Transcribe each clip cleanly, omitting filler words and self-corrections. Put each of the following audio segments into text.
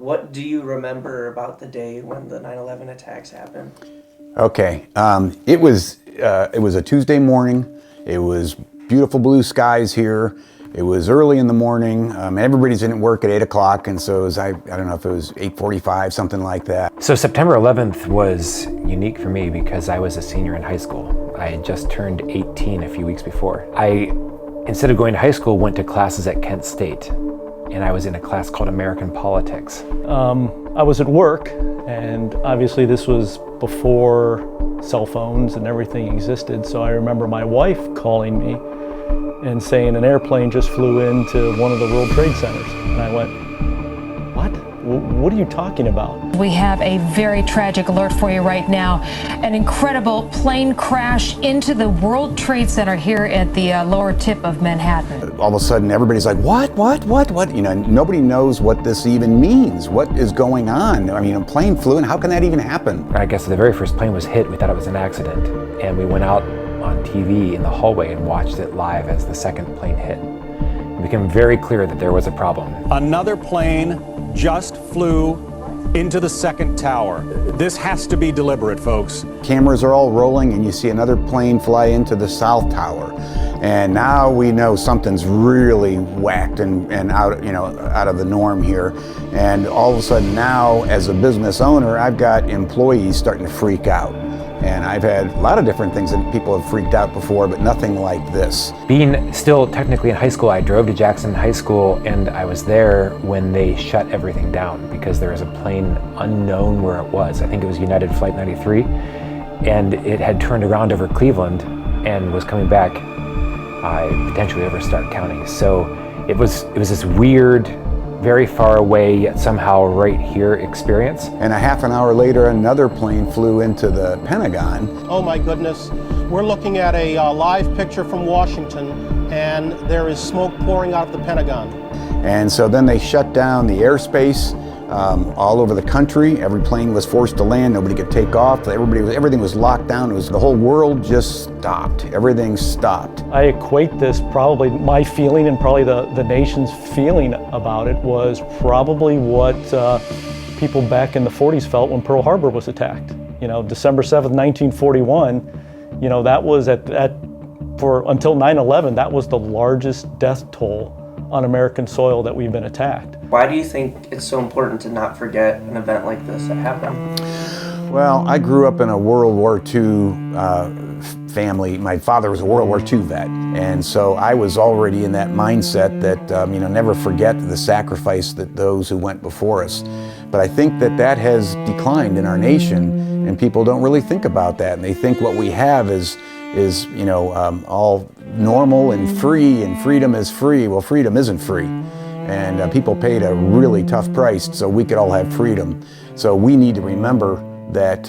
What do you remember about the day when the 9/11 attacks happened? Okay, it was a Tuesday morning. It was beautiful blue skies here. It was early in the morning. Everybody's in at work at 8 o'clock, and so it was, I don't know if it was 8:45, something like that. So September 11th was unique for me because I was a senior in high school. I had just turned 18 a few weeks before. I, instead of going to high school, went to classes at Kent State, and I was in a class called American Politics. I was at work, and obviously this was before cell phones and everything existed, so I remember my wife calling me and saying an airplane just flew into one of the World Trade Centers. And I went, what? What are you talking about? We have a very tragic alert for you right now. An incredible plane crash into the World Trade Center here at the lower tip of Manhattan. All of a sudden, everybody's like, what? You know, nobody knows what this even means. What is going on? I mean, a plane flew in, how can that even happen? I guess the very first plane was hit, we thought it was an accident, and we went out on TV in the hallway and watched it live as the second plane hit. It became very clear that there was a problem. Another plane just flew into the second tower. This has to be deliberate, folks. Cameras are all rolling and you see another plane fly into the South Tower. And now we know something's really whacked and out, you know, out of the norm here. And all of a sudden now, as a business owner, I've got employees starting to freak out. And I've had a lot of different things that people have freaked out before, but nothing like this. Being still technically in high school, I drove to Jackson High School, and I was there when they shut everything down because there was a plane unknown where it was. I think it was United Flight 93, and it had turned around over Cleveland and was coming back potentially over Stark County. So it was this weird, very far away yet somehow right here experience. And a half an hour later, another plane flew into the Pentagon. Oh my goodness, we're looking at a live picture from Washington, and there is smoke pouring out of the Pentagon. And so then they shut down the airspace all over the country. Every plane was forced to land, nobody could take off. Everything was locked down. The whole world just stopped. Everything stopped. I equate this, probably my feeling and probably the nation's feeling about it was probably what people back in the 40s felt when Pearl Harbor was attacked. You know, December 7th, 1941, you know, that was until 9/11, that was the largest death toll on American soil that we've been attacked. Why do you think it's so important to not forget an event like this that happened? Well, I grew up in a World War II family. My father was a World War II vet, and so I was already in that mindset that, you know, never forget the sacrifice that those who went before us. But I think that has declined in our nation, and people don't really think about that, and they think what we have is you know, all normal and free, and freedom is free. Well, freedom isn't free. And people paid a really tough price so we could all have freedom. So we need to remember that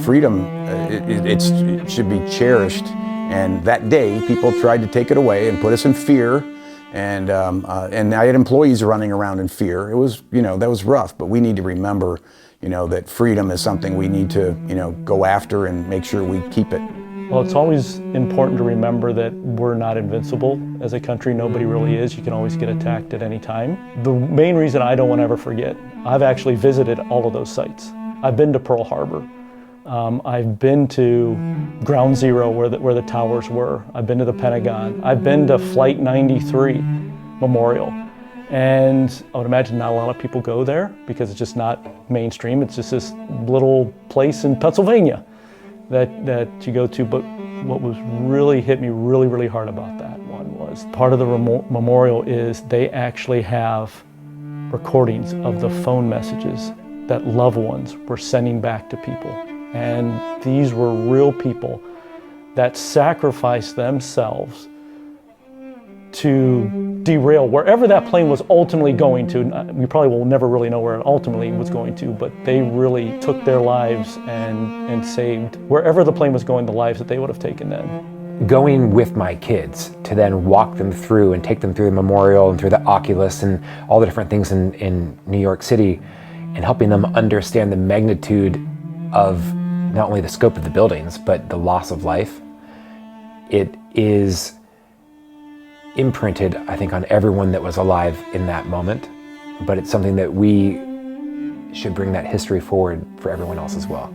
freedom, it should be cherished. And that day, people tried to take it away and put us in fear. And I had employees running around in fear. It was, you know, that was rough, but we need to remember, you know, that freedom is something we need to, you know, go after and make sure we keep it. Well, it's always important to remember that we're not invincible as a country. Nobody really is. You can always get attacked at any time. The main reason I don't want to ever forget, I've actually visited all of those sites. I've been to Pearl Harbor. I've been to Ground Zero where the towers were. I've been to the Pentagon. I've been to Flight 93 Memorial. And I would imagine not a lot of people go there because it's just not mainstream. It's just this little place in Pennsylvania that you go to. But what was really hit me really hard about that one was part of the memorial is they actually have recordings of the phone messages that loved ones were sending back to people. And these were real people that sacrificed themselves to derail wherever that plane was ultimately going to. We probably will never really know where it ultimately was going to, but they really took their lives and saved wherever the plane was going, the lives that they would have taken then. Going with my kids to then walk them through and take them through the memorial and through the Oculus and all the different things in New York City, and helping them understand the magnitude of not only the scope of the buildings, but the loss of life. It is imprinted, I think, on everyone that was alive in that moment, but it's something that we should bring that history forward for everyone else as well.